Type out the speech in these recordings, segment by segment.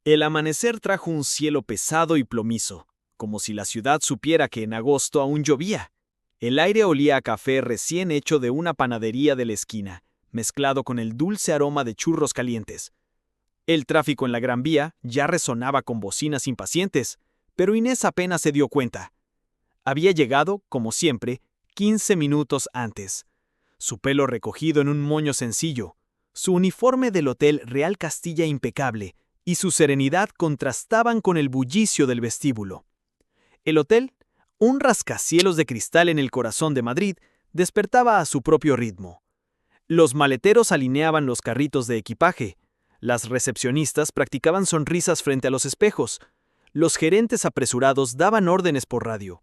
El amanecer trajo un cielo pesado y plomizo, como si la ciudad supiera que en agosto aún llovía. El aire olía a café recién hecho de una panadería de la esquina, mezclado con el dulce aroma de churros calientes. El tráfico en la Gran Vía ya resonaba con bocinas impacientes, pero Inés apenas se dio cuenta. Había llegado, como siempre, 15 minutos antes. Su pelo recogido en un moño sencillo, su uniforme del Hotel Real Castilla impecable y su serenidad contrastaban con el bullicio del vestíbulo. El hotel, un rascacielos de cristal en el corazón de Madrid, despertaba a su propio ritmo. Los maleteros alineaban los carritos de equipaje, las recepcionistas practicaban sonrisas frente a los espejos, los gerentes apresurados daban órdenes por radio.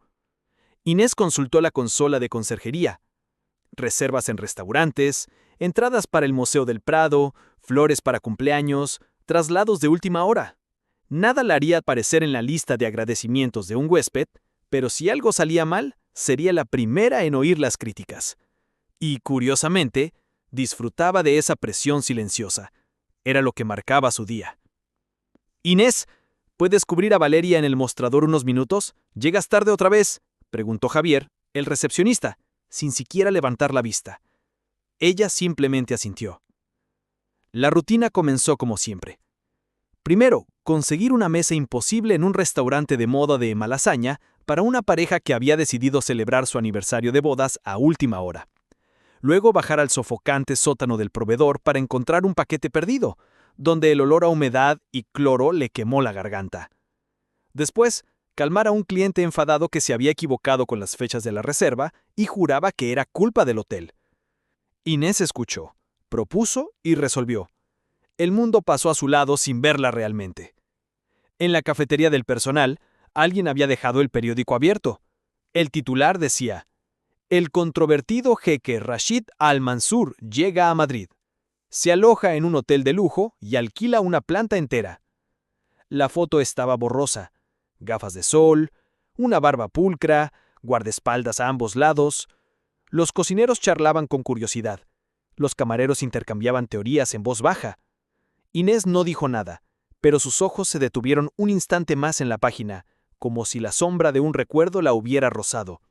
Inés consultó la consola de conserjería. Reservas en restaurantes, entradas para el Museo del Prado, flores para cumpleaños, traslados de última hora. Nada la haría aparecer en la lista de agradecimientos de un huésped, pero si algo salía mal, sería la primera en oír las críticas. Y, curiosamente, disfrutaba de esa presión silenciosa. Era lo que marcaba su día. «Inés, ¿puedes cubrir a Valeria en el mostrador unos minutos? ¿Llegas tarde otra vez?», preguntó Javier, el recepcionista, sin siquiera levantar la vista. Ella simplemente asintió. La rutina comenzó como siempre. Primero, conseguir una mesa imposible en un restaurante de moda de Malasaña para una pareja que había decidido celebrar su aniversario de bodas a última hora. Luego bajar al sofocante sótano del proveedor para encontrar un paquete perdido, donde el olor a humedad y cloro le quemó la garganta. Después, calmar a un cliente enfadado que se había equivocado con las fechas de la reserva y juraba que era culpa del hotel. Inés escuchó, propuso y resolvió. El mundo pasó a su lado sin verla realmente. En la cafetería del personal, alguien había dejado el periódico abierto. El titular decía: «El controvertido jeque Rashid Al-Mansur llega a Madrid. Se aloja en un hotel de lujo y alquila una planta entera». La foto estaba borrosa. Gafas de sol, una barba pulcra, guardaespaldas a ambos lados. Los cocineros charlaban con curiosidad. Los camareros intercambiaban teorías en voz baja. Inés no dijo nada, pero sus ojos se detuvieron un instante más en la página, como si la sombra de un recuerdo la hubiera rozado.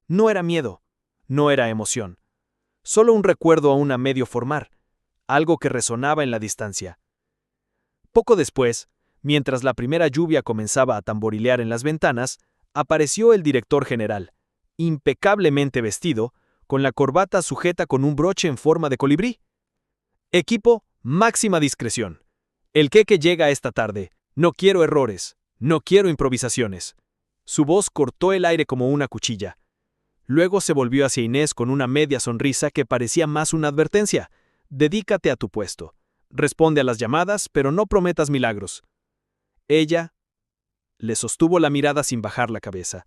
No era miedo, no era emoción. Solo un recuerdo aún a medio formar, algo que resonaba en la distancia. Poco después, mientras la primera lluvia comenzaba a tamborilear en las ventanas, apareció el director general, impecablemente vestido, con la corbata sujeta con un broche en forma de colibrí. «Equipo, máxima discreción. El queque llega esta tarde. No quiero errores. No quiero improvisaciones». Su voz cortó el aire como una cuchilla. Luego se volvió hacia Inés con una media sonrisa que parecía más una advertencia. «Dedícate a tu puesto. Responde a las llamadas, pero no prometas milagros». Ella le sostuvo la mirada sin bajar la cabeza.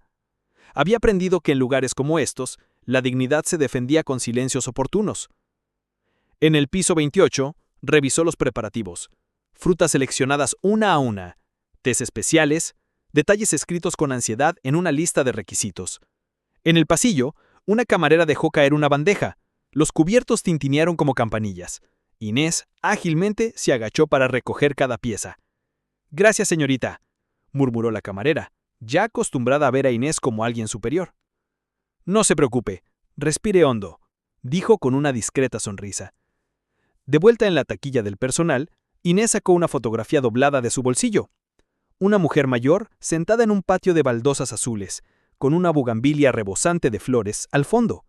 Había aprendido que en lugares como estos, la dignidad se defendía con silencios oportunos. En el piso 28, revisó los preparativos. Frutas seleccionadas una a una, tés especiales, detalles escritos con ansiedad en una lista de requisitos. En el pasillo, una camarera dejó caer una bandeja. Los cubiertos tintinearon como campanillas. Inés ágilmente se agachó para recoger cada pieza. «Gracias, señorita», murmuró la camarera, ya acostumbrada a ver a Inés como alguien superior. «No se preocupe, respire hondo», dijo con una discreta sonrisa. De vuelta en la taquilla del personal, Inés sacó una fotografía doblada de su bolsillo. Una mujer mayor sentada en un patio de baldosas azules, con una bugambilia rebosante de flores al fondo.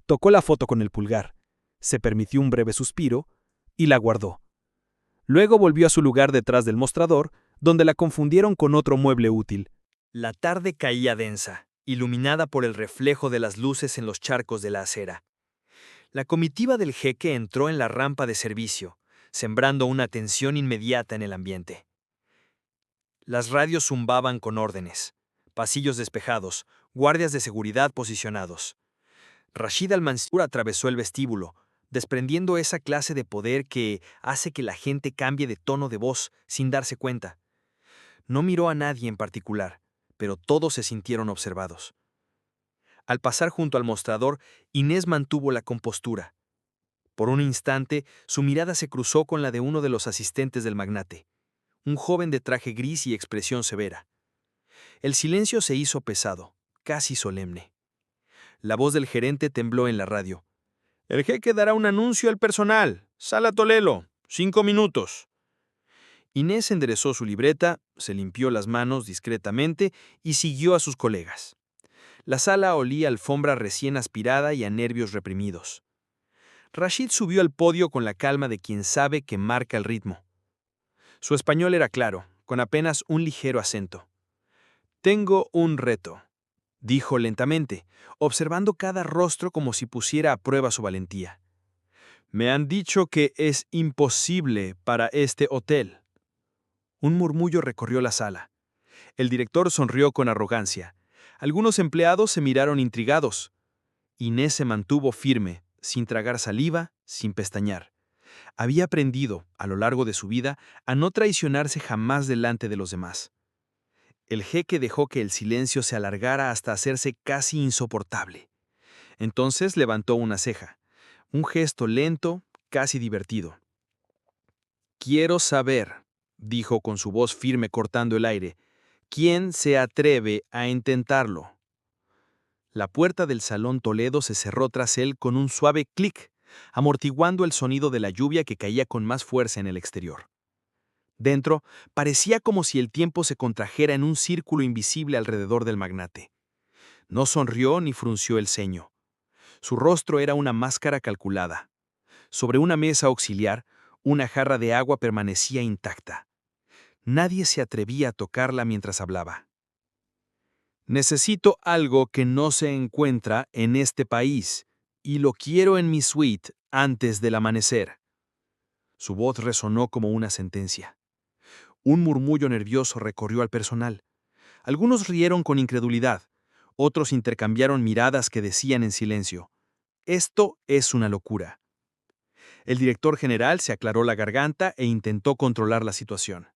Tocó la foto con el pulgar, se permitió un breve suspiro y la guardó. Luego volvió a su lugar detrás del mostrador, donde la confundieron con otro mueble útil. La tarde caía densa, iluminada por el reflejo de las luces en los charcos de la acera. La comitiva del jeque entró en la rampa de servicio, sembrando una tensión inmediata en el ambiente. Las radios zumbaban con órdenes, pasillos despejados, guardias de seguridad posicionados. Rashid Al-Mansur atravesó el vestíbulo, desprendiendo esa clase de poder que hace que la gente cambie de tono de voz sin darse cuenta. No miró a nadie en particular, pero todos se sintieron observados. Al pasar junto al mostrador, Inés mantuvo la compostura. Por un instante, su mirada se cruzó con la de uno de los asistentes del magnate. un joven de traje gris y expresión severa. El silencio se hizo pesado, casi solemne. La voz del gerente tembló en la radio. «El jeque dará un anuncio al personal. Sala Tolelo, 5 minutos». Inés enderezó su libreta, se limpió las manos discretamente y siguió a sus colegas. La sala olía a alfombra recién aspirada y a nervios reprimidos. Rashid subió al podio con la calma de quien sabe que marca el ritmo. Su español era claro, con apenas un ligero acento. «Tengo un reto», dijo lentamente, observando cada rostro como si pusiera a prueba su valentía. «Me han dicho que es imposible para este hotel». Un murmullo recorrió la sala. El director sonrió con arrogancia. Algunos empleados se miraron intrigados. Inés se mantuvo firme, sin tragar saliva, sin pestañear. Había aprendido, a lo largo de su vida, a no traicionarse jamás delante de los demás. El jeque dejó que el silencio se alargara hasta hacerse casi insoportable. Entonces levantó una ceja, un gesto lento, casi divertido. «Quiero saber», dijo con su voz firme cortando el aire, «¿quién se atreve a intentarlo?». La puerta del Salón Toledo se cerró tras él con un suave clic, amortiguando el sonido de la lluvia que caía con más fuerza en el exterior. Dentro, parecía como si el tiempo se contrajera en un círculo invisible alrededor del magnate. No sonrió ni frunció el ceño. Su rostro era una máscara calculada. Sobre una mesa auxiliar, una jarra de agua permanecía intacta. Nadie se atrevía a tocarla mientras hablaba. «Necesito algo que no se encuentra en este país, y lo quiero en mi suite antes del amanecer». Su voz resonó como una sentencia. Un murmullo nervioso recorrió al personal. Algunos rieron con incredulidad, otros intercambiaron miradas que decían en silencio: «Esto es una locura». El director general se aclaró la garganta e intentó controlar la situación.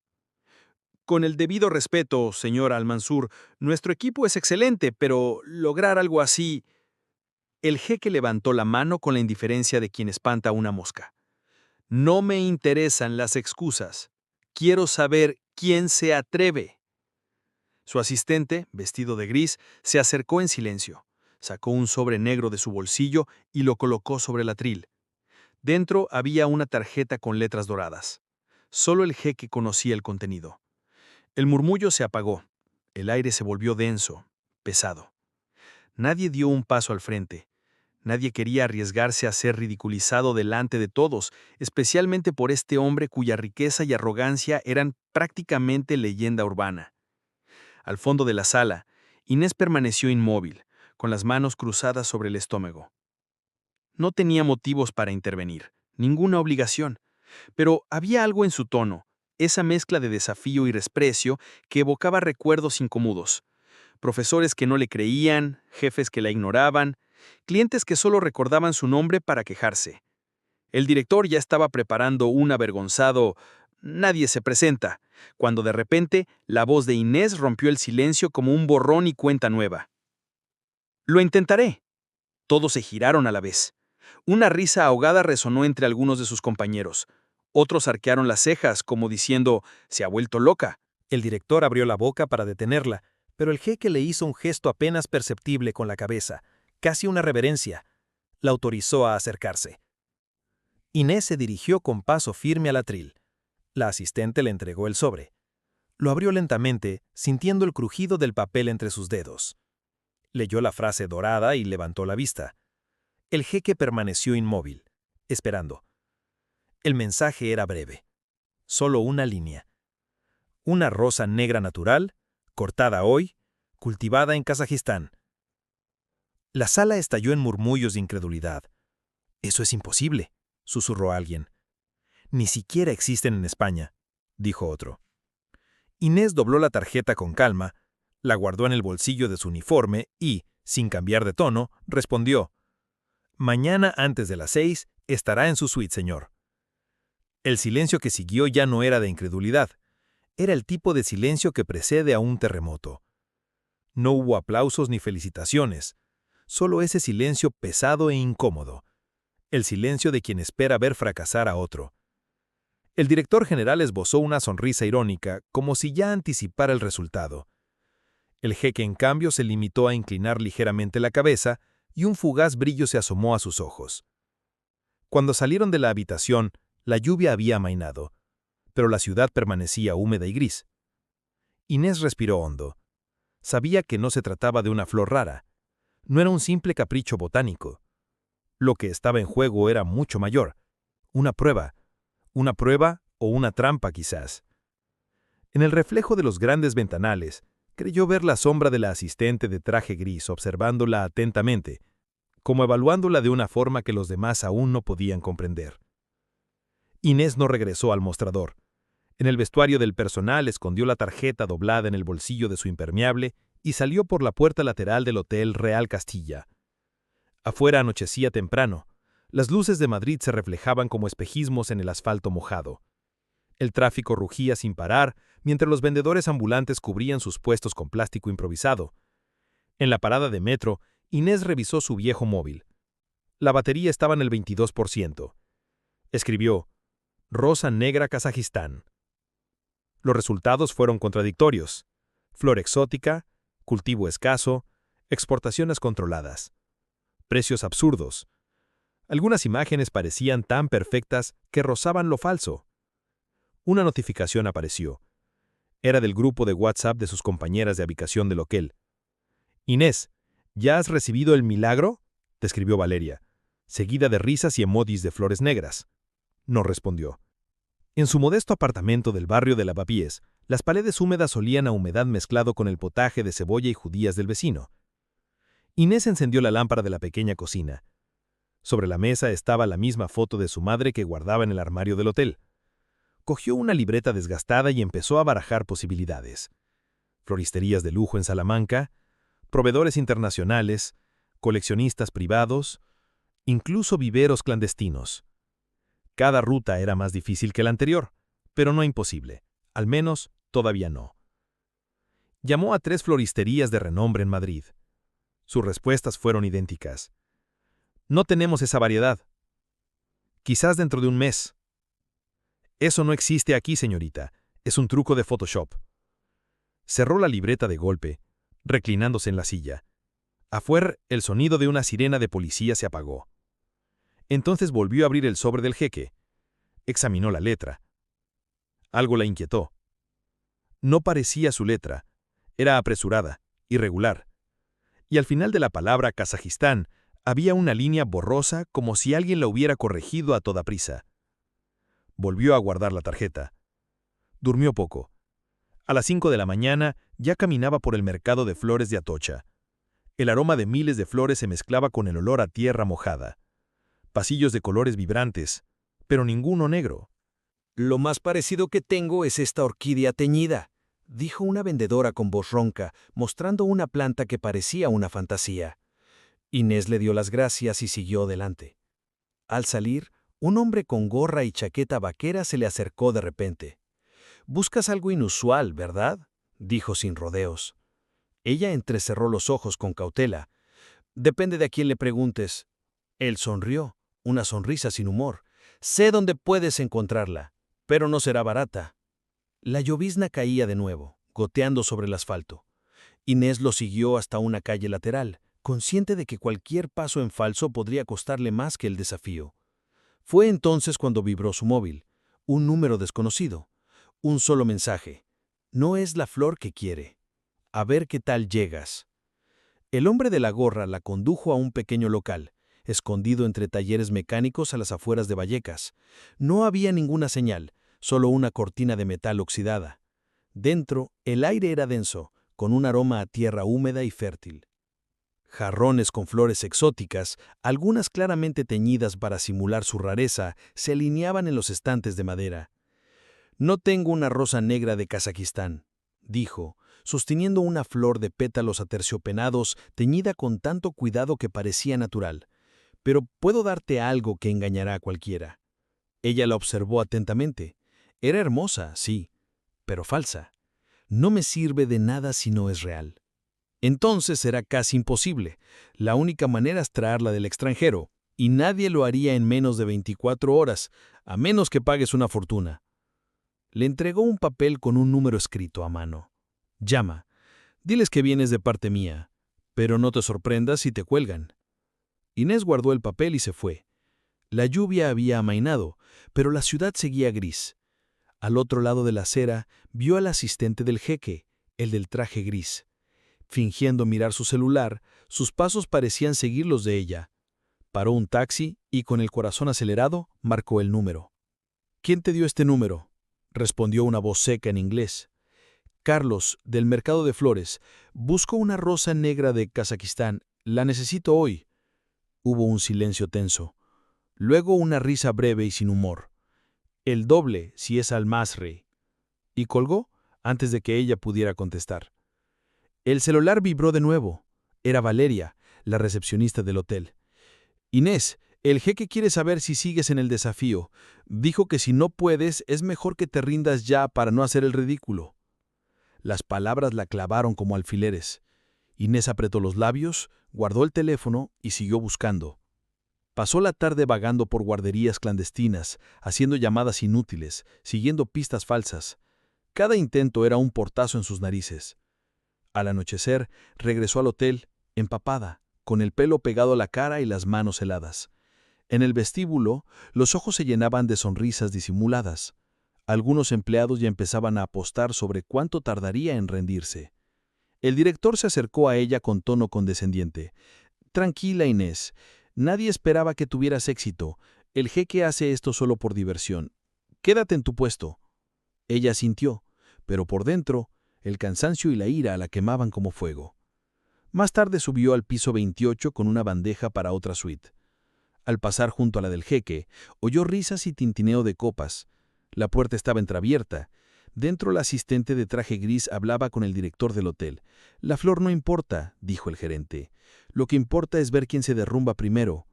«Con el debido respeto, señor Al-Mansur, nuestro equipo es excelente, pero lograr algo así...». El jeque levantó la mano con la indiferencia de quien espanta una mosca. «No me interesan las excusas. Quiero saber quién se atreve». Su asistente, vestido de gris, se acercó en silencio. Sacó un sobre negro de su bolsillo y lo colocó sobre el atril. Dentro había una tarjeta con letras doradas. Solo el jeque conocía el contenido. El murmullo se apagó. El aire se volvió denso, pesado. Nadie dio un paso al frente. Nadie quería arriesgarse a ser ridiculizado delante de todos, especialmente por este hombre cuya riqueza y arrogancia eran prácticamente leyenda urbana. Al fondo de la sala, Inés permaneció inmóvil, con las manos cruzadas sobre el estómago. No tenía motivos para intervenir, ninguna obligación, pero había algo en su tono, esa mezcla de desafío y desprecio que evocaba recuerdos incómodos. Profesores que no le creían, jefes que la ignoraban, clientes que solo recordaban su nombre para quejarse. El director ya estaba preparando un avergonzado «nadie se presenta», cuando de repente la voz de Inés rompió el silencio como un borrón y cuenta nueva. «Lo intentaré». Todos se giraron a la vez. Una risa ahogada resonó entre algunos de sus compañeros. Otros arquearon las cejas, como diciendo, «se ha vuelto loca». El director abrió la boca para detenerla, pero el jeque le hizo un gesto apenas perceptible con la cabeza, casi una reverencia. La autorizó a acercarse. Inés se dirigió con paso firme al atril. La asistente le entregó el sobre. Lo abrió lentamente, sintiendo el crujido del papel entre sus dedos. Leyó la frase dorada y levantó la vista. El jeque permaneció inmóvil, esperando. El mensaje era breve. Solo una línea. Una rosa negra natural, cortada hoy, cultivada en Kazajistán. La sala estalló en murmullos de incredulidad. «Eso es imposible», susurró alguien. «Ni siquiera existen en España», dijo otro. Inés dobló la tarjeta con calma, la guardó en el bolsillo de su uniforme y, sin cambiar de tono, respondió: «Mañana antes de las 6 estará en su suite, señor». El silencio que siguió ya no era de incredulidad. Era el tipo de silencio que precede a un terremoto. No hubo aplausos ni felicitaciones, solo ese silencio pesado e incómodo, el silencio de quien espera ver fracasar a otro. El director general esbozó una sonrisa irónica, como si ya anticipara el resultado. El jeque, en cambio, se limitó a inclinar ligeramente la cabeza y un fugaz brillo se asomó a sus ojos. Cuando salieron de la habitación, la lluvia había amainado, pero la ciudad permanecía húmeda y gris. Inés respiró hondo. Sabía que no se trataba de una flor rara. No era un simple capricho botánico. Lo que estaba en juego era mucho mayor. Una prueba o una trampa quizás. En el reflejo de los grandes ventanales, creyó ver la sombra de la asistente de traje gris observándola atentamente, como evaluándola de una forma que los demás aún no podían comprender. Inés no regresó al mostrador. En el vestuario del personal escondió la tarjeta doblada en el bolsillo de su impermeable y salió por la puerta lateral del Hotel Real Castilla. Afuera anochecía temprano. Las luces de Madrid se reflejaban como espejismos en el asfalto mojado. El tráfico rugía sin parar, mientras los vendedores ambulantes cubrían sus puestos con plástico improvisado. En la parada de metro, Inés revisó su viejo móvil. La batería estaba en el 22%. Escribió: Rosa negra Kazajistán. Los resultados fueron contradictorios. Flor exótica, cultivo escaso, exportaciones controladas. Precios absurdos. Algunas imágenes parecían tan perfectas que rozaban lo falso. Una notificación apareció. Era del grupo de WhatsApp de sus compañeras de habitación del hotel. «Inés, ¿ya has recibido el milagro?», te escribió Valeria, seguida de risas y emojis de flores negras. No respondió. En su modesto apartamento del barrio de Lavapiés, las paredes húmedas olían a humedad mezclado con el potaje de cebolla y judías del vecino. Inés encendió la lámpara de la pequeña cocina. Sobre la mesa estaba la misma foto de su madre que guardaba en el armario del hotel. Cogió una libreta desgastada y empezó a barajar posibilidades. Floristerías de lujo en Salamanca, proveedores internacionales, coleccionistas privados, incluso viveros clandestinos. Cada ruta era más difícil que la anterior, pero no imposible, al menos todavía no. Llamó a 3 floristerías de renombre en Madrid. Sus respuestas fueron idénticas. No tenemos esa variedad. Quizás dentro de un mes. Eso no existe aquí, señorita. Es un truco de Photoshop. Cerró la libreta de golpe, reclinándose en la silla. Afuera, el sonido de una sirena de policía se apagó. Entonces volvió a abrir el sobre del jeque. Examinó la letra. Algo la inquietó. No parecía su letra. Era apresurada, irregular. Y al final de la palabra Kazajistán había una línea borrosa como si alguien la hubiera corregido a toda prisa. Volvió a guardar la tarjeta. Durmió poco. A las 5 de la mañana ya caminaba por el mercado de flores de Atocha. El aroma de miles de flores se mezclaba con el olor a tierra mojada. Pasillos de colores vibrantes, pero ninguno negro. «Lo más parecido que tengo es esta orquídea teñida», dijo una vendedora con voz ronca, mostrando una planta que parecía una fantasía. Inés le dio las gracias y siguió adelante. Al salir, un hombre con gorra y chaqueta vaquera se le acercó de repente. «Buscas algo inusual, ¿verdad?», dijo sin rodeos. Ella entrecerró los ojos con cautela. «Depende de a quién le preguntes». Él sonrió, una sonrisa sin humor. «Sé dónde puedes encontrarla, pero no será barata». La llovizna caía de nuevo, goteando sobre el asfalto. Inés lo siguió hasta una calle lateral, consciente de que cualquier paso en falso podría costarle más que el desafío. Fue entonces cuando vibró su móvil. Un número desconocido. Un solo mensaje. «No es la flor que quiere. A ver qué tal llegas». El hombre de la gorra la condujo a un pequeño local, escondido entre talleres mecánicos a las afueras de Vallecas. No había ninguna señal, solo una cortina de metal oxidada. Dentro, el aire era denso, con un aroma a tierra húmeda y fértil. Jarrones con flores exóticas, algunas claramente teñidas para simular su rareza, se alineaban en los estantes de madera. «No tengo una rosa negra de Kazajistán», dijo, sosteniendo una flor de pétalos aterciopenados teñida con tanto cuidado que parecía natural. «Pero puedo darte algo que engañará a cualquiera». Ella la observó atentamente. Era hermosa, sí, pero falsa. «No me sirve de nada si no es real». Entonces era casi imposible. La única manera es traerla del extranjero, y nadie lo haría en menos de 24 horas, a menos que pagues una fortuna. Le entregó un papel con un número escrito a mano. Llama. Diles que vienes de parte mía, pero no te sorprendas si te cuelgan. Inés guardó el papel y se fue. La lluvia había amainado, pero la ciudad seguía gris. Al otro lado de la acera vio al asistente del jeque, el del traje gris. Fingiendo mirar su celular, sus pasos parecían seguir los de ella. Paró un taxi y, con el corazón acelerado, marcó el número. «¿Quién te dio este número?», respondió una voz seca en inglés. «Carlos, del mercado de flores. Busco una rosa negra de Kazajistán. La necesito hoy». Hubo un silencio tenso. Luego una risa breve y sin humor. «El doble, si es al-Masri». Y colgó antes de que ella pudiera contestar. El celular vibró de nuevo. Era Valeria, la recepcionista del hotel. «Inés, el jeque quiere saber si sigues en el desafío. Dijo que si no puedes, es mejor que te rindas ya para no hacer el ridículo». Las palabras la clavaron como alfileres. Inés apretó los labios, guardó el teléfono y siguió buscando. Pasó la tarde vagando por guarderías clandestinas, haciendo llamadas inútiles, siguiendo pistas falsas. Cada intento era un portazo en sus narices. Al anochecer, regresó al hotel, empapada, con el pelo pegado a la cara y las manos heladas. En el vestíbulo, los ojos se llenaban de sonrisas disimuladas. Algunos empleados ya empezaban a apostar sobre cuánto tardaría en rendirse. El director se acercó a ella con tono condescendiente. «Tranquila, Inés. Nadie esperaba que tuvieras éxito. El jeque hace esto solo por diversión. Quédate en tu puesto». Ella asintió, pero por dentro, el cansancio y la ira la quemaban como fuego. Más tarde subió al piso 28 con una bandeja para otra suite. Al pasar junto a la del jeque, oyó risas y tintineo de copas. La puerta estaba entreabierta. Dentro, la asistente de traje gris hablaba con el director del hotel. «La flor no importa», dijo el gerente. «Lo que importa es ver quién se derrumba primero».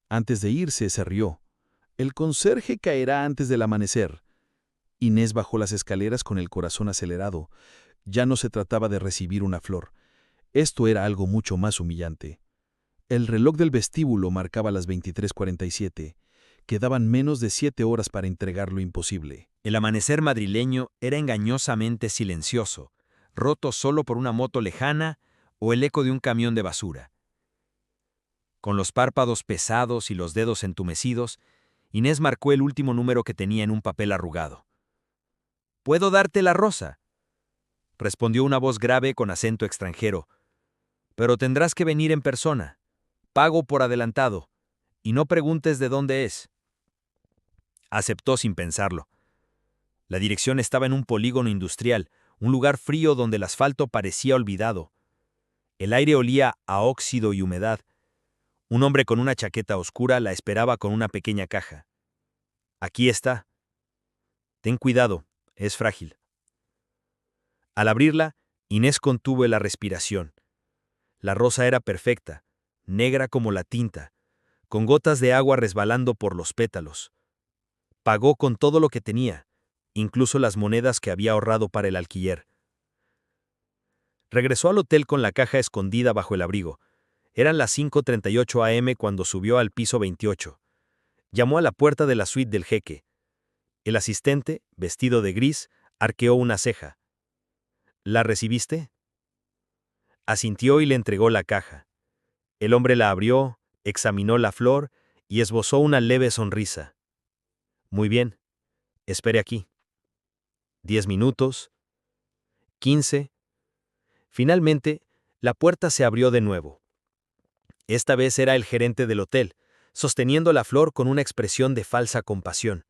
Antes de irse, se rió. «El conserje caerá antes del amanecer». Inés bajó las escaleras con el corazón acelerado. Ya no se trataba de recibir una flor. Esto era algo mucho más humillante. El reloj del vestíbulo marcaba las 23:47. Quedaban menos de 7 horas para entregar lo imposible. El amanecer madrileño era engañosamente silencioso, roto solo por una moto lejana o el eco de un camión de basura. Con los párpados pesados y los dedos entumecidos, Inés marcó el último número que tenía en un papel arrugado. «¿Puedo darte la rosa?», respondió una voz grave con acento extranjero. «Pero tendrás que venir en persona. Pago por adelantado. Y no preguntes de dónde es». Aceptó sin pensarlo. La dirección estaba en un polígono industrial, un lugar frío donde el asfalto parecía olvidado. El aire olía a óxido y humedad. Un hombre con una chaqueta oscura la esperaba con una pequeña caja. «Aquí está. Ten cuidado, es frágil». Al abrirla, Inés contuvo la respiración. La rosa era perfecta, negra como la tinta, con gotas de agua resbalando por los pétalos. Pagó con todo lo que tenía, incluso las monedas que había ahorrado para el alquiler. Regresó al hotel con la caja escondida bajo el abrigo. Eran las 5:38 am cuando subió al piso 28. Llamó a la puerta de la suite del jeque. El asistente, vestido de gris, arqueó una ceja. «¿La recibiste?». Asintió y le entregó la caja. El hombre la abrió, examinó la flor y esbozó una leve sonrisa. «Muy bien. Espere aquí». 10 minutos. 15. Finalmente, la puerta se abrió de nuevo. Esta vez era el gerente del hotel, sosteniendo la flor con una expresión de falsa compasión.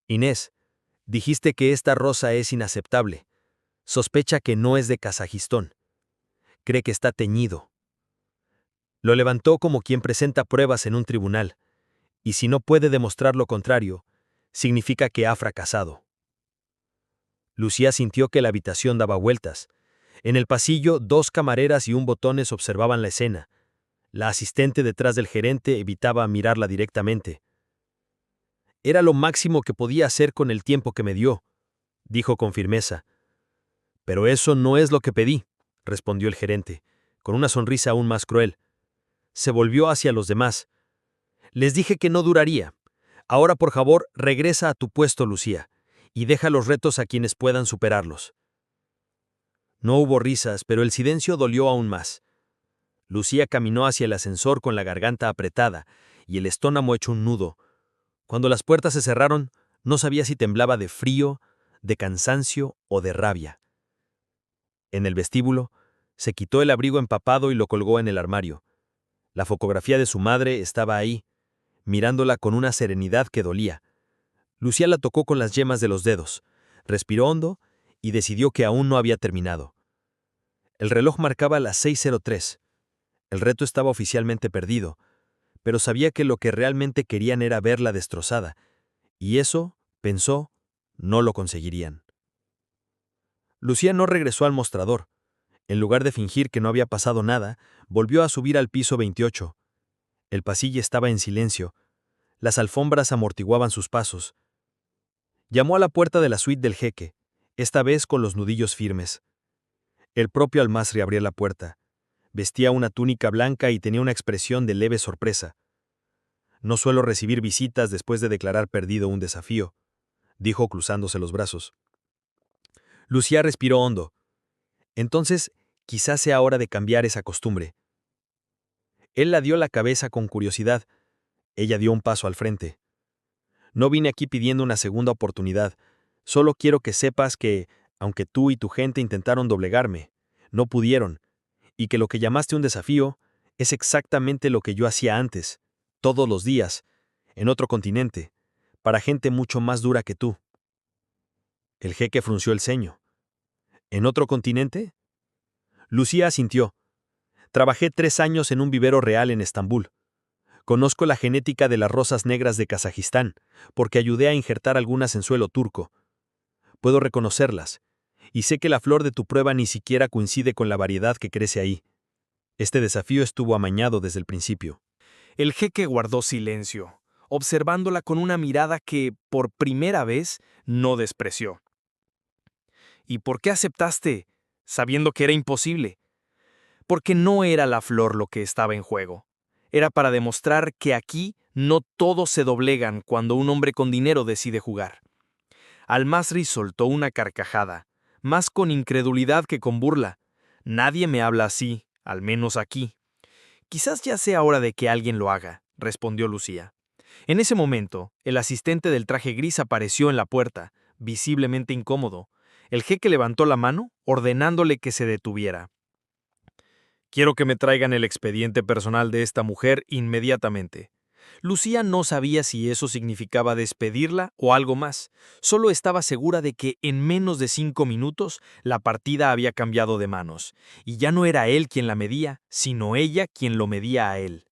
«Inés, dijiste que esta rosa es inaceptable. Sospecha que no es de Kazajistán. Cree que está teñido». Lo levantó como quien presenta pruebas en un tribunal, y si no puede demostrar lo contrario, significa que ha fracasado. Lucía sintió que la habitación daba vueltas. En el pasillo, 2 camareras y un botones observaban la escena. La asistente detrás del gerente evitaba mirarla directamente. «Era lo máximo que podía hacer con el tiempo que me dio», dijo con firmeza. «Pero eso no es lo que pedí», respondió el gerente, con una sonrisa aún más cruel. Se volvió hacia los demás. «Les dije que no duraría. Ahora, por favor, regresa a tu puesto, Lucía, y deja los retos a quienes puedan superarlos. No hubo risas, pero el silencio dolió aún más. Lucía caminó hacia el ascensor con la garganta apretada y el estómago hecho un nudo. Cuando las puertas se cerraron, no sabía si temblaba de frío, de cansancio o de rabia. En el vestíbulo, se quitó el abrigo empapado y lo colgó en el armario. La fotografía de su madre estaba ahí, mirándola con una serenidad que dolía. Lucía la tocó con las yemas de los dedos, respiró hondo y decidió que aún no había terminado. El reloj marcaba las 6:03. El reto estaba oficialmente perdido, pero sabía que lo que realmente querían era verla destrozada, y eso, pensó, no lo conseguirían. Lucía no regresó al mostrador. En lugar de fingir que no había pasado nada, volvió a subir al piso 28. El pasillo estaba en silencio. Las alfombras amortiguaban sus pasos. Llamó a la puerta de la suite del jeque, esta vez con los nudillos firmes. El propio Almazri abría la puerta. Vestía una túnica blanca y tenía una expresión de leve sorpresa. «No suelo recibir visitas después de declarar perdido un desafío», dijo cruzándose los brazos. Lucía respiró hondo. Entonces, quizás sea hora de cambiar esa costumbre. Él la dio la cabeza con curiosidad. Ella dio un paso al frente. «No vine aquí pidiendo una segunda oportunidad. Solo quiero que sepas que, aunque tú y tu gente intentaron doblegarme, no pudieron, y que lo que llamaste un desafío es exactamente lo que yo hacía antes, todos los días, en otro continente, para gente mucho más dura que tú». El jeque frunció el ceño. «¿En otro continente?». Lucía asintió. «Trabajé 3 años en un vivero real en Estambul. Conozco la genética de las rosas negras de Kazajistán, porque ayudé a injertar algunas en suelo turco. Puedo reconocerlas, y sé que la flor de tu prueba ni siquiera coincide con la variedad que crece ahí. Este desafío estuvo amañado desde el principio». El jeque guardó silencio, observándola con una mirada que, por primera vez, no despreció. «¿Y por qué aceptaste, sabiendo que era imposible?». Porque no era la flor lo que estaba en juego. Era para demostrar que aquí no todos se doblegan cuando un hombre con dinero decide jugar. Almazri soltó una carcajada, más con incredulidad que con burla. «Nadie me habla así, al menos aquí». «Quizás ya sea hora de que alguien lo haga», respondió Lucía. En ese momento, el asistente del traje gris apareció en la puerta, visiblemente incómodo. El jeque levantó la mano, ordenándole que se detuviera. «Quiero que me traigan el expediente personal de esta mujer inmediatamente». Lucía no sabía si eso significaba despedirla o algo más. Solo estaba segura de que en menos de 5 minutos la partida había cambiado de manos, y ya no era él quien la medía, sino ella quien lo medía a él.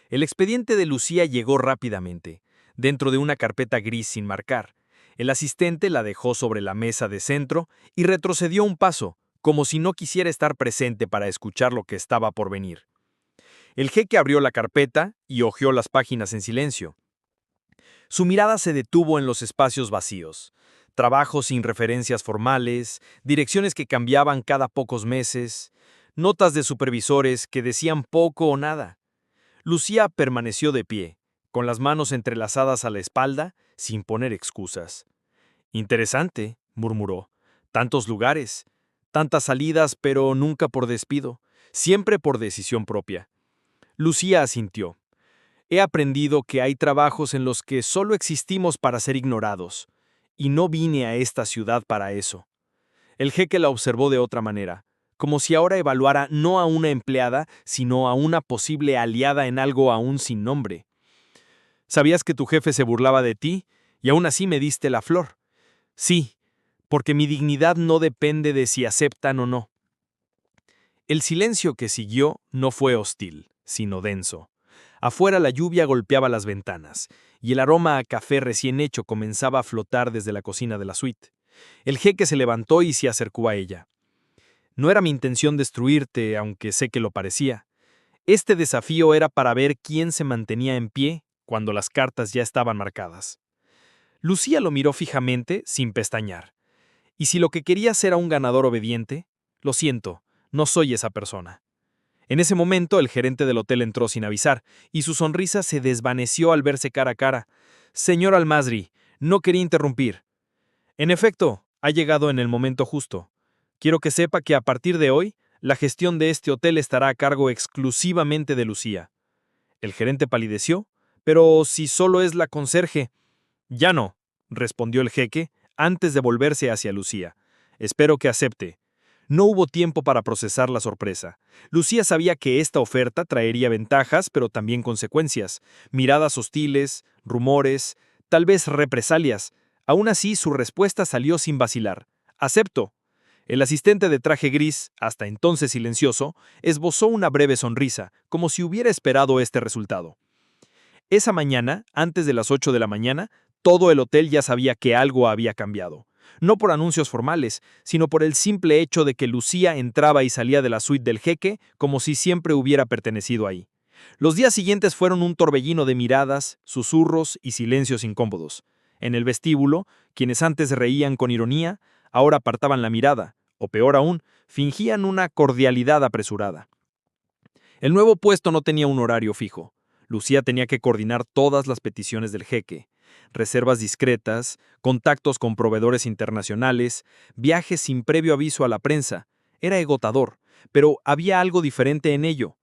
El expediente de Lucía llegó rápidamente, dentro de una carpeta gris sin marcar. El asistente la dejó sobre la mesa de centro y retrocedió un paso, como si no quisiera estar presente para escuchar lo que estaba por venir. El jeque abrió la carpeta y hojeó las páginas en silencio. Su mirada se detuvo en los espacios vacíos. Trabajos sin referencias formales, direcciones que cambiaban cada pocos meses, notas de supervisores que decían poco o nada. Lucía permaneció de pie, con las manos entrelazadas a la espalda, sin poner excusas. «Interesante», murmuró. «Tantos lugares, tantas salidas, pero nunca por despido, siempre por decisión propia». Lucía asintió. «He aprendido que hay trabajos en los que solo existimos para ser ignorados, y no vine a esta ciudad para eso». El jeque la observó de otra manera, como si ahora evaluara no a una empleada, sino a una posible aliada en algo aún sin nombre. «¿Sabías que tu jefe se burlaba de ti, y aún así me diste la flor?». «Sí, porque mi dignidad no depende de si aceptan o no». El silencio que siguió no fue hostil, sino denso. Afuera la lluvia golpeaba las ventanas, y el aroma a café recién hecho comenzaba a flotar desde la cocina de la suite. El jeque se levantó y se acercó a ella. «No era mi intención destruirte, aunque sé que lo parecía. Este desafío era para ver quién se mantenía en pie cuando las cartas ya estaban marcadas». Lucía lo miró fijamente, sin pestañear. «¿Y si lo que querías era un ganador obediente? Lo siento, no soy esa persona». En ese momento, el gerente del hotel entró sin avisar, y su sonrisa se desvaneció al verse cara a cara. «Señor Almazri, no quería interrumpir». En efecto, ha llegado en el momento justo. Quiero que sepa que a partir de hoy, la gestión de este hotel estará a cargo exclusivamente de Lucía. El gerente palideció, pero si solo es la conserje. Ya no, respondió el jeque, antes de volverse hacia Lucía. Espero que acepte. No hubo tiempo para procesar la sorpresa. Lucía sabía que esta oferta traería ventajas, pero también consecuencias. Miradas hostiles, rumores, tal vez represalias. Aún así, su respuesta salió sin vacilar. Acepto. El asistente de traje gris, hasta entonces silencioso, esbozó una breve sonrisa, como si hubiera esperado este resultado. Esa mañana, antes de las 8 de la mañana, todo el hotel ya sabía que algo había cambiado. No por anuncios formales, sino por el simple hecho de que Lucía entraba y salía de la suite del jeque como si siempre hubiera pertenecido ahí. Los días siguientes fueron un torbellino de miradas, susurros y silencios incómodos. En el vestíbulo, quienes antes reían con ironía, ahora apartaban la mirada, o peor aún, fingían una cordialidad apresurada. El nuevo puesto no tenía un horario fijo. Lucía tenía que coordinar todas las peticiones del jeque. Reservas discretas, contactos con proveedores internacionales, viajes sin previo aviso a la prensa. Era agotador, pero había algo diferente en ello.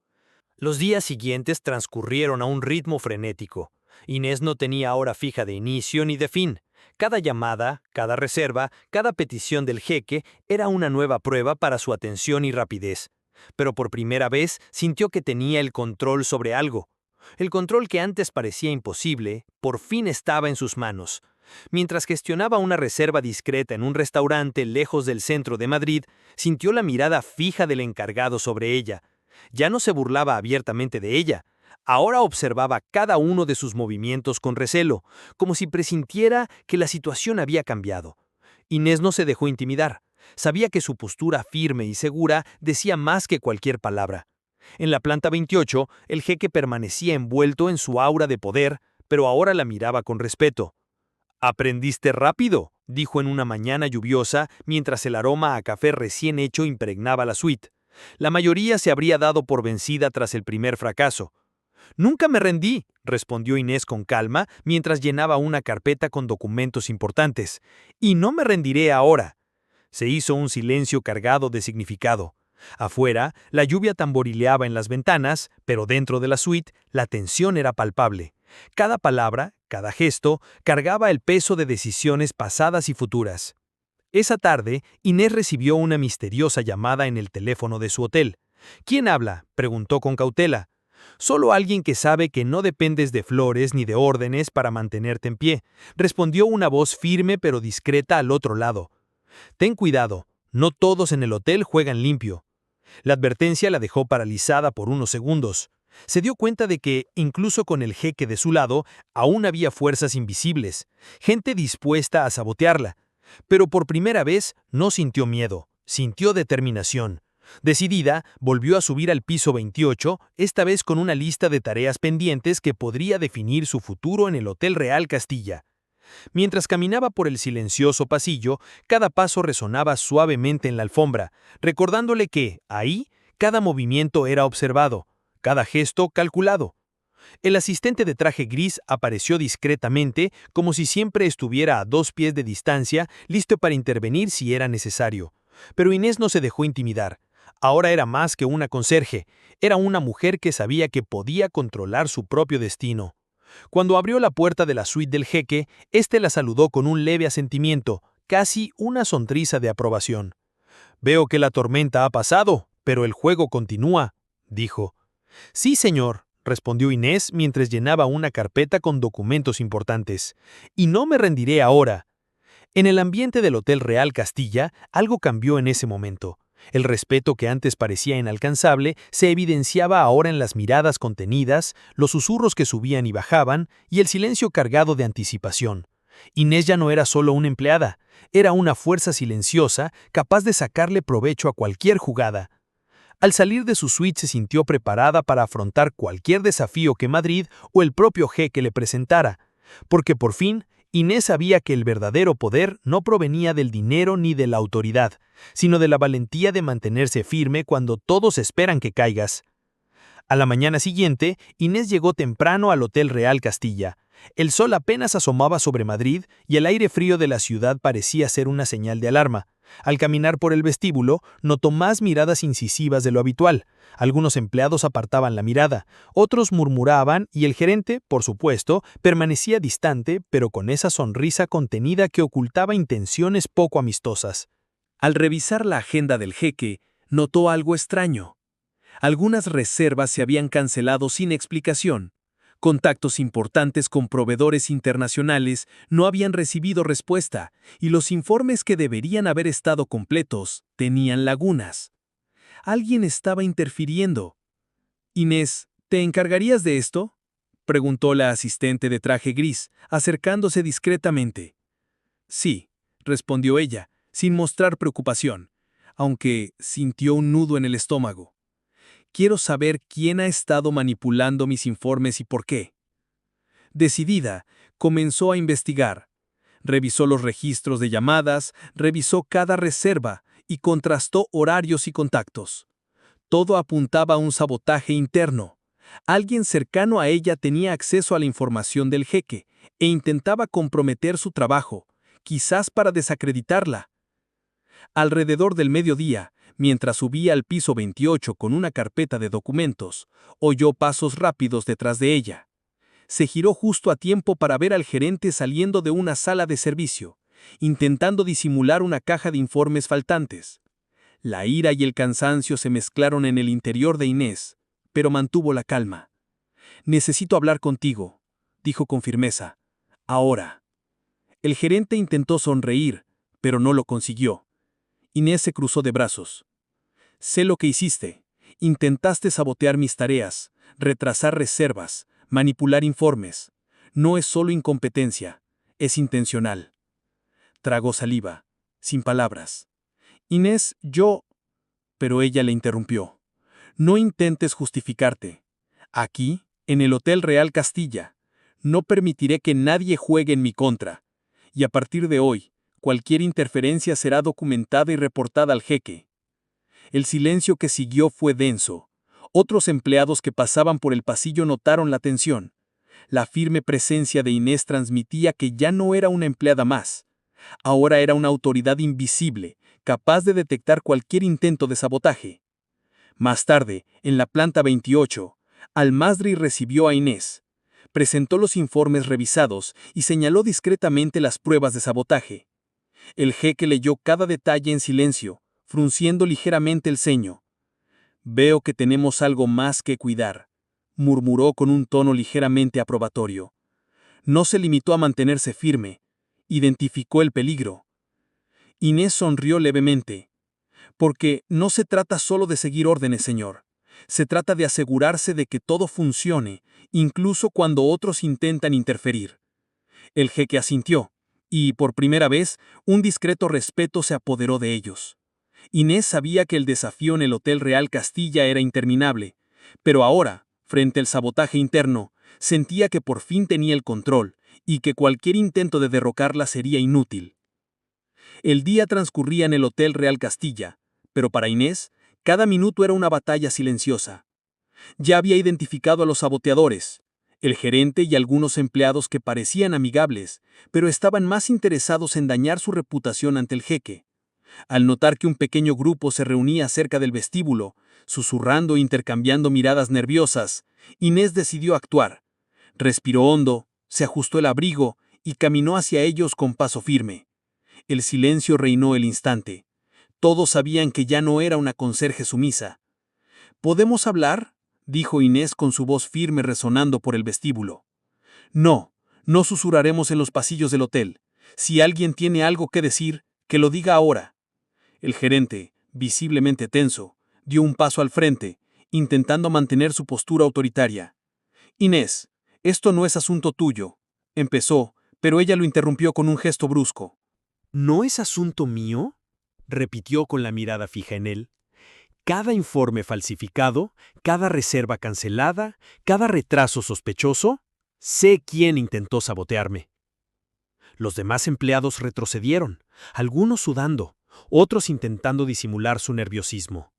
Los días siguientes transcurrieron a un ritmo frenético. Inés no tenía hora fija de inicio ni de fin. Cada llamada, cada reserva, cada petición del jeque era una nueva prueba para su atención y rapidez. Pero por primera vez sintió que tenía el control sobre algo. El control que antes parecía imposible, por fin estaba en sus manos. Mientras gestionaba una reserva discreta en un restaurante lejos del centro de Madrid, sintió la mirada fija del encargado sobre ella. Ya no se burlaba abiertamente de ella. Ahora observaba cada uno de sus movimientos con recelo, como si presintiera que la situación había cambiado. Inés no se dejó intimidar. Sabía que su postura firme y segura decía más que cualquier palabra. En la planta 28, el jeque permanecía envuelto en su aura de poder, pero ahora la miraba con respeto. «Aprendiste rápido», dijo en una mañana lluviosa mientras el aroma a café recién hecho impregnaba la suite. La mayoría se habría dado por vencida tras el primer fracaso. «Nunca me rendí», respondió Inés con calma mientras llenaba una carpeta con documentos importantes. «Y no me rendiré ahora». Se hizo un silencio cargado de significado. Afuera, la lluvia tamborileaba en las ventanas, pero dentro de la suite, la tensión era palpable. Cada palabra, cada gesto, cargaba el peso de decisiones pasadas y futuras. Esa tarde, Inés recibió una misteriosa llamada en el teléfono de su hotel. «¿Quién habla?», preguntó con cautela. «Solo alguien que sabe que no dependes de flores ni de órdenes para mantenerte en pie», respondió una voz firme pero discreta al otro lado. «Ten cuidado, no todos en el hotel juegan limpio». La advertencia la dejó paralizada por unos segundos. Se dio cuenta de que, incluso con el jeque de su lado, aún había fuerzas invisibles, gente dispuesta a sabotearla. Pero por primera vez no sintió miedo, sintió determinación. Decidida, volvió a subir al piso 28, esta vez con una lista de tareas pendientes que podría definir su futuro en el Hotel Real Castilla. Mientras caminaba por el silencioso pasillo, cada paso resonaba suavemente en la alfombra, recordándole que, ahí, cada movimiento era observado, cada gesto calculado. El asistente de traje gris apareció discretamente, como si siempre estuviera a 2 pies de distancia, listo para intervenir si era necesario. Pero Inés no se dejó intimidar. Ahora era más que una conserje, era una mujer que sabía que podía controlar su propio destino. Cuando abrió la puerta de la suite del jeque, éste la saludó con un leve asentimiento, casi una sonrisa de aprobación. «Veo que la tormenta ha pasado, pero el juego continúa», dijo. «Sí, señor», respondió Inés mientras llenaba una carpeta con documentos importantes. «Y no me rendiré ahora». En el ambiente del Hotel Real Castilla, algo cambió en ese momento. El respeto que antes parecía inalcanzable se evidenciaba ahora en las miradas contenidas, los susurros que subían y bajaban, y el silencio cargado de anticipación. Inés ya no era solo una empleada, era una fuerza silenciosa capaz de sacarle provecho a cualquier jugada. Al salir de su suite se sintió preparada para afrontar cualquier desafío que Madrid o el propio jeque le presentara, porque por fin Inés sabía que el verdadero poder no provenía del dinero ni de la autoridad, sino de la valentía de mantenerse firme cuando todos esperan que caigas. A la mañana siguiente, Inés llegó temprano al Hotel Real Castilla. El sol apenas asomaba sobre Madrid y el aire frío de la ciudad parecía ser una señal de alarma. Al caminar por el vestíbulo, notó más miradas incisivas de lo habitual. Algunos empleados apartaban la mirada, otros murmuraban y el gerente, por supuesto, permanecía distante, pero con esa sonrisa contenida que ocultaba intenciones poco amistosas. Al revisar la agenda del jeque, notó algo extraño. Algunas reservas se habían cancelado sin explicación. Contactos importantes con proveedores internacionales no habían recibido respuesta, y los informes que deberían haber estado completos tenían lagunas. Alguien estaba interfiriendo. «Inés, ¿te encargarías de esto?», preguntó la asistente de traje gris, acercándose discretamente. «Sí», respondió ella, sin mostrar preocupación, aunque sintió un nudo en el estómago. «Quiero saber quién ha estado manipulando mis informes y por qué». Decidida, comenzó a investigar. Revisó los registros de llamadas, revisó cada reserva y contrastó horarios y contactos. Todo apuntaba a un sabotaje interno. Alguien cercano a ella tenía acceso a la información del jeque e intentaba comprometer su trabajo, quizás para desacreditarla. Alrededor del mediodía, mientras subía al piso 28 con una carpeta de documentos, oyó pasos rápidos detrás de ella. Se giró justo a tiempo para ver al gerente saliendo de una sala de servicio, intentando disimular una caja de informes faltantes. La ira y el cansancio se mezclaron en el interior de Inés, pero mantuvo la calma. «Necesito hablar contigo», dijo con firmeza. «Ahora». El gerente intentó sonreír, pero no lo consiguió. Inés se cruzó de brazos. «Sé lo que hiciste. Intentaste sabotear mis tareas, retrasar reservas, manipular informes. No es solo incompetencia, es intencional». Tragó saliva, sin palabras. «Inés, yo…» Pero ella le interrumpió. «No intentes justificarte. Aquí, en el Hotel Real Castilla, no permitiré que nadie juegue en mi contra. Y a partir de hoy, cualquier interferencia será documentada y reportada al jeque». El silencio que siguió fue denso. Otros empleados que pasaban por el pasillo notaron la tensión. La firme presencia de Inés transmitía que ya no era una empleada más. Ahora era una autoridad invisible, capaz de detectar cualquier intento de sabotaje. Más tarde, en la planta 28, Almazri recibió a Inés. Presentó los informes revisados y señaló discretamente las pruebas de sabotaje. El jeque leyó cada detalle en silencio, frunciendo ligeramente el ceño. «Veo que tenemos algo más que cuidar», murmuró con un tono ligeramente aprobatorio. No se limitó a mantenerse firme. Identificó el peligro. Inés sonrió levemente. «Porque no se trata solo de seguir órdenes, señor. Se trata de asegurarse de que todo funcione, incluso cuando otros intentan interferir». El jeque asintió, y, por primera vez, un discreto respeto se apoderó de ellos. Inés sabía que el desafío en el Hotel Real Castilla era interminable, pero ahora, frente al sabotaje interno, sentía que por fin tenía el control y que cualquier intento de derrocarla sería inútil. El día transcurría en el Hotel Real Castilla, pero para Inés, cada minuto era una batalla silenciosa. Ya había identificado a los saboteadores, el gerente y algunos empleados que parecían amigables, pero estaban más interesados en dañar su reputación ante el jeque. Al notar que un pequeño grupo se reunía cerca del vestíbulo, susurrando e intercambiando miradas nerviosas, Inés decidió actuar. Respiró hondo, se ajustó el abrigo y caminó hacia ellos con paso firme. El silencio reinó el instante. Todos sabían que ya no era una conserje sumisa. «¿Podemos hablar?», dijo Inés con su voz firme resonando por el vestíbulo. «No, no susurraremos en los pasillos del hotel. Si alguien tiene algo que decir, que lo diga ahora». El gerente, visiblemente tenso, dio un paso al frente, intentando mantener su postura autoritaria. «Inés, esto no es asunto tuyo», empezó, pero ella lo interrumpió con un gesto brusco. «¿No es asunto mío?», repitió con la mirada fija en él. «Cada informe falsificado, cada reserva cancelada, cada retraso sospechoso, sé quién intentó sabotearme». Los demás empleados retrocedieron, algunos sudando, otros intentando disimular su nerviosismo.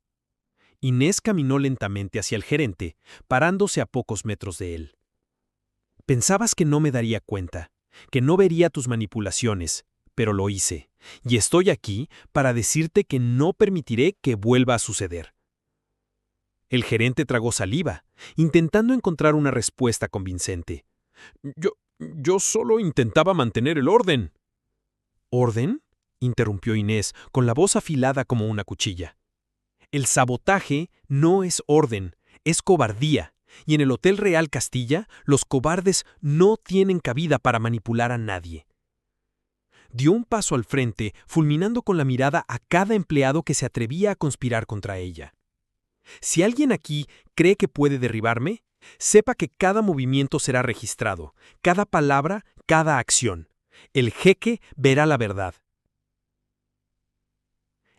Inés caminó lentamente hacia el gerente, parándose a pocos metros de él. Pensabas que no me daría cuenta, que no vería tus manipulaciones, pero lo hice, y estoy aquí para decirte que no permitiré que vuelva a suceder. El gerente tragó saliva, intentando encontrar una respuesta convincente. Yo solo intentaba mantener el orden. ¿Orden?, interrumpió Inés, con la voz afilada como una cuchilla. El sabotaje no es orden, es cobardía, y en el Hotel Real Castilla los cobardes no tienen cabida para manipular a nadie. Dio un paso al frente, fulminando con la mirada a cada empleado que se atrevía a conspirar contra ella. Si alguien aquí cree que puede derribarme, sepa que cada movimiento será registrado, cada palabra, cada acción. El jeque verá la verdad.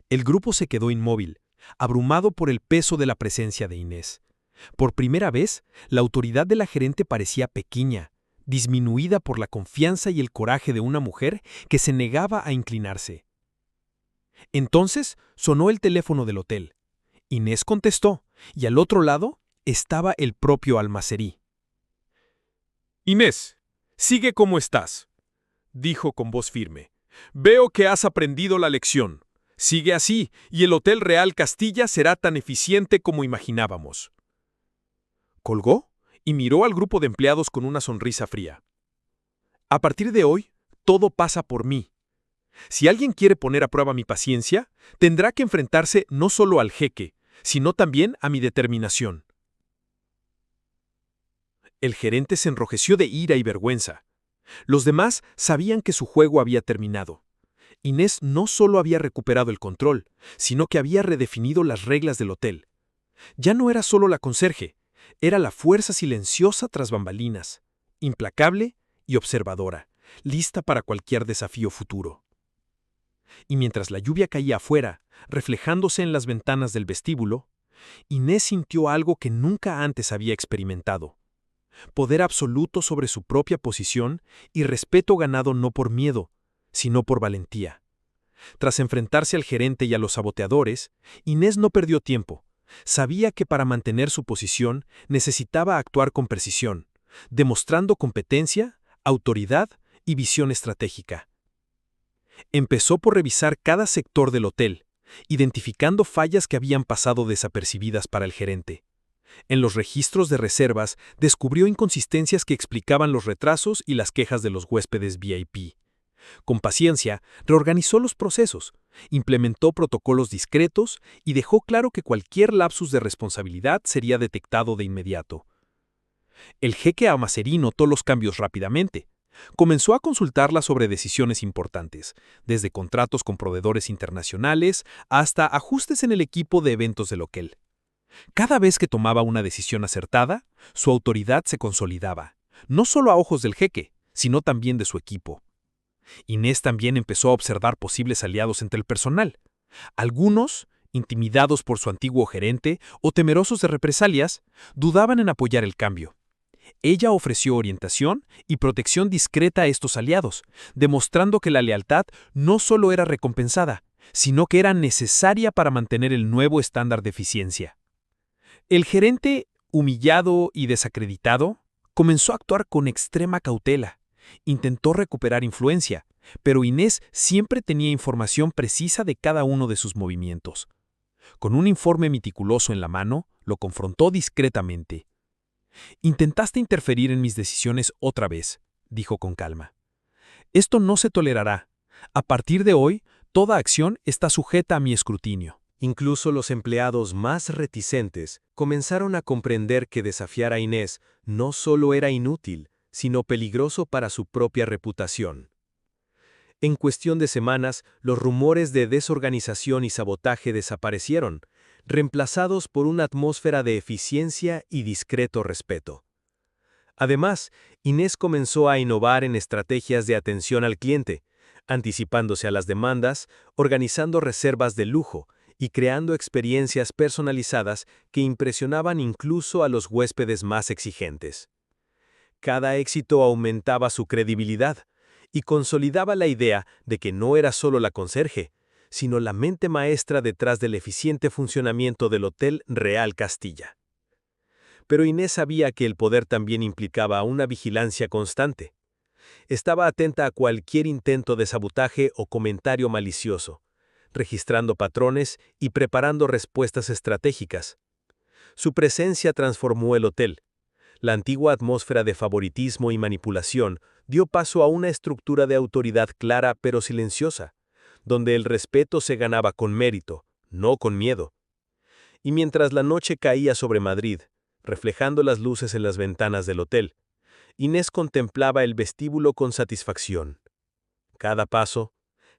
El grupo se quedó inmóvil, abrumado por el peso de la presencia de Inés. Por primera vez, la autoridad de la gerente parecía pequeña, disminuida por la confianza y el coraje de una mujer que se negaba a inclinarse. Entonces sonó el teléfono del hotel. Inés contestó, y al otro lado estaba el propio Almacerí. Inés, sigue como estás, dijo con voz firme. Veo que has aprendido la lección. Sigue así, y el Hotel Real Castilla será tan eficiente como imaginábamos. Colgó y miró al grupo de empleados con una sonrisa fría. A partir de hoy, todo pasa por mí. Si alguien quiere poner a prueba mi paciencia, tendrá que enfrentarse no solo al jeque, sino también a mi determinación. El gerente se enrojeció de ira y vergüenza. Los demás sabían que su juego había terminado. Inés no solo había recuperado el control, sino que había redefinido las reglas del hotel. Ya no era solo la conserje, era la fuerza silenciosa tras bambalinas, implacable y observadora, lista para cualquier desafío futuro. Y mientras la lluvia caía afuera, reflejándose en las ventanas del vestíbulo, Inés sintió algo que nunca antes había experimentado: poder absoluto sobre su propia posición y respeto ganado no por miedo, sino por valentía. Tras enfrentarse al gerente y a los saboteadores, Inés no perdió tiempo. Sabía que para mantener su posición necesitaba actuar con precisión, demostrando competencia, autoridad y visión estratégica. Empezó por revisar cada sector del hotel, identificando fallas que habían pasado desapercibidas para el gerente. En los registros de reservas descubrió inconsistencias que explicaban los retrasos y las quejas de los huéspedes VIP. Con paciencia, reorganizó los procesos, implementó protocolos discretos y dejó claro que cualquier lapsus de responsabilidad sería detectado de inmediato. El jeque Almacerí notó los cambios rápidamente. Comenzó a consultarla sobre decisiones importantes, desde contratos con proveedores internacionales hasta ajustes en el equipo de eventos del hotel. Cada vez que tomaba una decisión acertada, su autoridad se consolidaba, no solo a ojos del jeque, sino también de su equipo. Inés también empezó a observar posibles aliados entre el personal. Algunos, intimidados por su antiguo gerente o temerosos de represalias, dudaban en apoyar el cambio. Ella ofreció orientación y protección discreta a estos aliados, demostrando que la lealtad no solo era recompensada, sino que era necesaria para mantener el nuevo estándar de eficiencia. El gerente, humillado y desacreditado, comenzó a actuar con extrema cautela. Intentó recuperar influencia, pero Inés siempre tenía información precisa de cada uno de sus movimientos. Con un informe meticuloso en la mano, lo confrontó discretamente. «Intentaste interferir en mis decisiones otra vez», dijo con calma. «Esto no se tolerará. A partir de hoy, toda acción está sujeta a mi escrutinio». Incluso los empleados más reticentes comenzaron a comprender que desafiar a Inés no solo era inútil, sino peligroso para su propia reputación. En cuestión de semanas, los rumores de desorganización y sabotaje desaparecieron, reemplazados por una atmósfera de eficiencia y discreto respeto. Además, Inés comenzó a innovar en estrategias de atención al cliente, anticipándose a las demandas, organizando reservas de lujo y creando experiencias personalizadas que impresionaban incluso a los huéspedes más exigentes. Cada éxito aumentaba su credibilidad y consolidaba la idea de que no era solo la conserje, sino la mente maestra detrás del eficiente funcionamiento del Hotel Real Castilla. Pero Inés sabía que el poder también implicaba una vigilancia constante. Estaba atenta a cualquier intento de sabotaje o comentario malicioso, registrando patrones y preparando respuestas estratégicas. Su presencia transformó el hotel. La antigua atmósfera de favoritismo y manipulación dio paso a una estructura de autoridad clara pero silenciosa, donde el respeto se ganaba con mérito, no con miedo. Y mientras la noche caía sobre Madrid, reflejando las luces en las ventanas del hotel, Inés contemplaba el vestíbulo con satisfacción. Cada paso,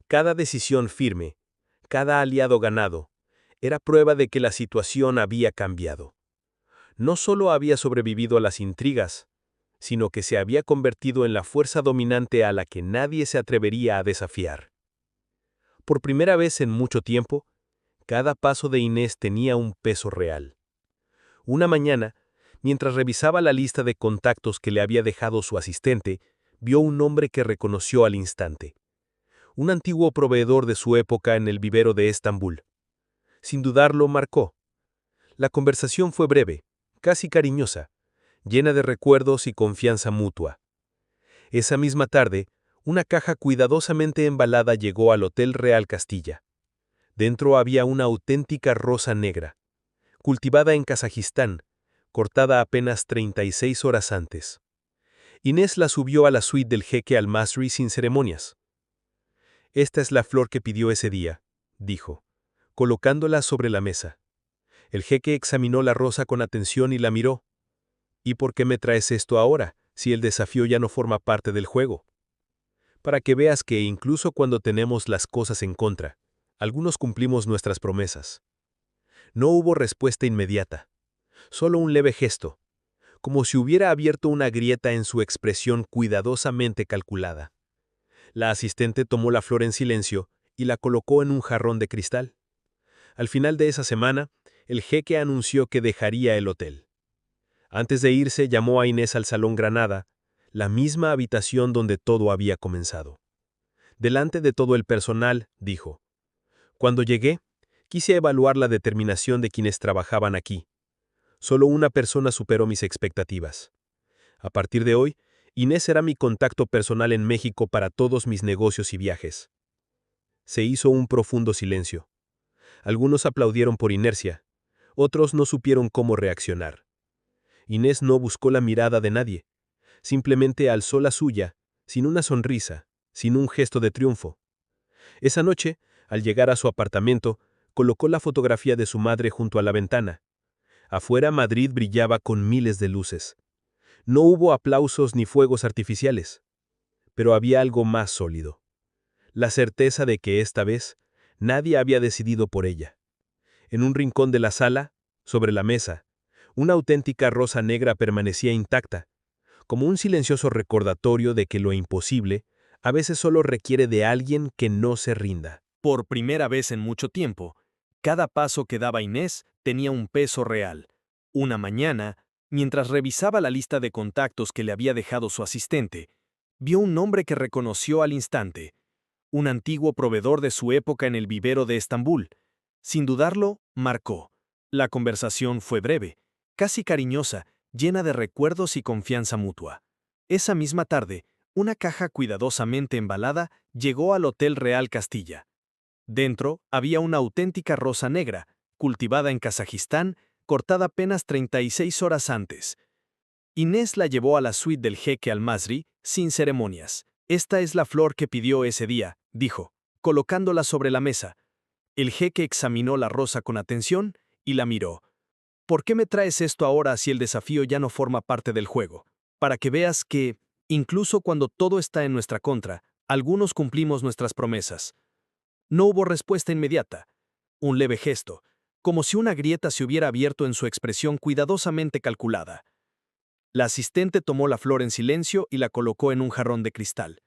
cada decisión firme, cada aliado ganado, era prueba de que la situación había cambiado. No solo había sobrevivido a las intrigas, sino que se había convertido en la fuerza dominante a la que nadie se atrevería a desafiar. Por primera vez en mucho tiempo, cada paso de Inés tenía un peso real. Una mañana, mientras revisaba la lista de contactos que le había dejado su asistente, vio un nombre que reconoció al instante. Un antiguo proveedor de su época en el vivero de Estambul. Sin dudarlo, marcó. La conversación fue breve, casi cariñosa, llena de recuerdos y confianza mutua. Esa misma tarde, una caja cuidadosamente embalada llegó al Hotel Real Castilla. Dentro había una auténtica rosa negra, cultivada en Kazajistán, cortada apenas 36 horas antes. Inés la subió a la suite del jeque Al-Masri sin ceremonias. «Esta es la flor que pidió ese día», dijo, colocándola sobre la mesa. El jeque examinó la rosa con atención y la miró. «¿Y por qué me traes esto ahora, si el desafío ya no forma parte del juego?» «Para que veas que incluso cuando tenemos las cosas en contra, algunos cumplimos nuestras promesas». No hubo respuesta inmediata. Solo un leve gesto, como si hubiera abierto una grieta en su expresión cuidadosamente calculada. La asistente tomó la flor en silencio y la colocó en un jarrón de cristal. Al final de esa semana, el jeque anunció que dejaría el hotel. Antes de irse, llamó a Inés al Salón Granada, la misma habitación donde todo había comenzado. Delante de todo el personal, dijo: «Cuando llegué, quise evaluar la determinación de quienes trabajaban aquí. Solo una persona superó mis expectativas. A partir de hoy, Inés será mi contacto personal en México para todos mis negocios y viajes». Se hizo un profundo silencio. Algunos aplaudieron por inercia, otros no supieron cómo reaccionar. Inés no buscó la mirada de nadie, simplemente alzó la suya, sin una sonrisa, sin un gesto de triunfo. Esa noche, al llegar a su apartamento, colocó la fotografía de su madre junto a la ventana. Afuera Madrid brillaba con miles de luces. No hubo aplausos ni fuegos artificiales. Pero había algo más sólido. La certeza de que esta vez nadie había decidido por ella. En un rincón de la sala, sobre la mesa, una auténtica rosa negra permanecía intacta, como un silencioso recordatorio de que lo imposible a veces solo requiere de alguien que no se rinda. Por primera vez en mucho tiempo, cada paso que daba Inés tenía un peso real. Una mañana, mientras revisaba la lista de contactos que le había dejado su asistente, vio un nombre que reconoció al instante. Un antiguo proveedor de su época en el vivero de Estambul. Sin dudarlo, marcó. La conversación fue breve, casi cariñosa, llena de recuerdos y confianza mutua. Esa misma tarde, una caja cuidadosamente embalada llegó al Hotel Real Castilla. Dentro había una auténtica rosa negra, cultivada en Kazajistán, cortada apenas 36 horas antes. Inés la llevó a la suite del jeque Al-Masri, sin ceremonias. «Esta es la flor que pidió ese día», dijo, colocándola sobre la mesa. El jeque examinó la rosa con atención y la miró. «¿Por qué me traes esto ahora si el desafío ya no forma parte del juego? Para que veas que, incluso cuando todo está en nuestra contra, algunos cumplimos nuestras promesas». No hubo respuesta inmediata. Un leve gesto, como si una grieta se hubiera abierto en su expresión cuidadosamente calculada. La asistente tomó la flor en silencio y la colocó en un jarrón de cristal.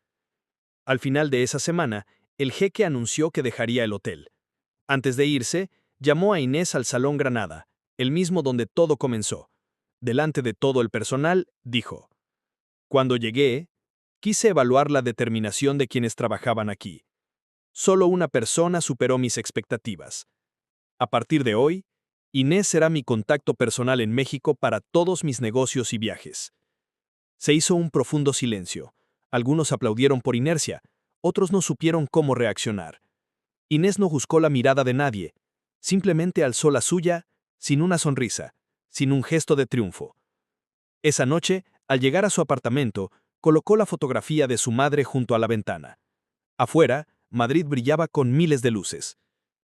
Al final de esa semana, el jeque anunció que dejaría el hotel. Antes de irse, llamó a Inés al Salón Granada, el mismo donde todo comenzó. Delante de todo el personal, dijo: «Cuando llegué, quise evaluar la determinación de quienes trabajaban aquí. Solo una persona superó mis expectativas. A partir de hoy, Inés será mi contacto personal en México para todos mis negocios y viajes. Se hizo un profundo silencio. Algunos aplaudieron por inercia, otros no supieron cómo reaccionar. Inés no juzgó la mirada de nadie, simplemente alzó la suya, sin una sonrisa, sin un gesto de triunfo. Esa noche, al llegar a su apartamento, colocó la fotografía de su madre junto a la ventana. Afuera, Madrid brillaba con miles de luces.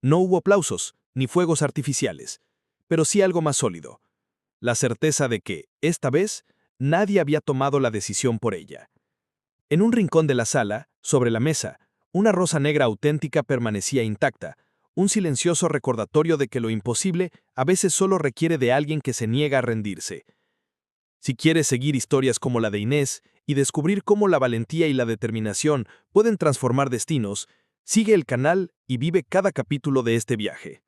No hubo aplausos, ni fuegos artificiales, pero sí algo más sólido. La certeza de que, esta vez, nadie había tomado la decisión por ella. En un rincón de la sala, sobre la mesa, una rosa negra auténtica permanecía intacta, un silencioso recordatorio de que lo imposible a veces solo requiere de alguien que se niega a rendirse. Si quieres seguir historias como la de Inés y descubrir cómo la valentía y la determinación pueden transformar destinos, sigue el canal y vive cada capítulo de este viaje.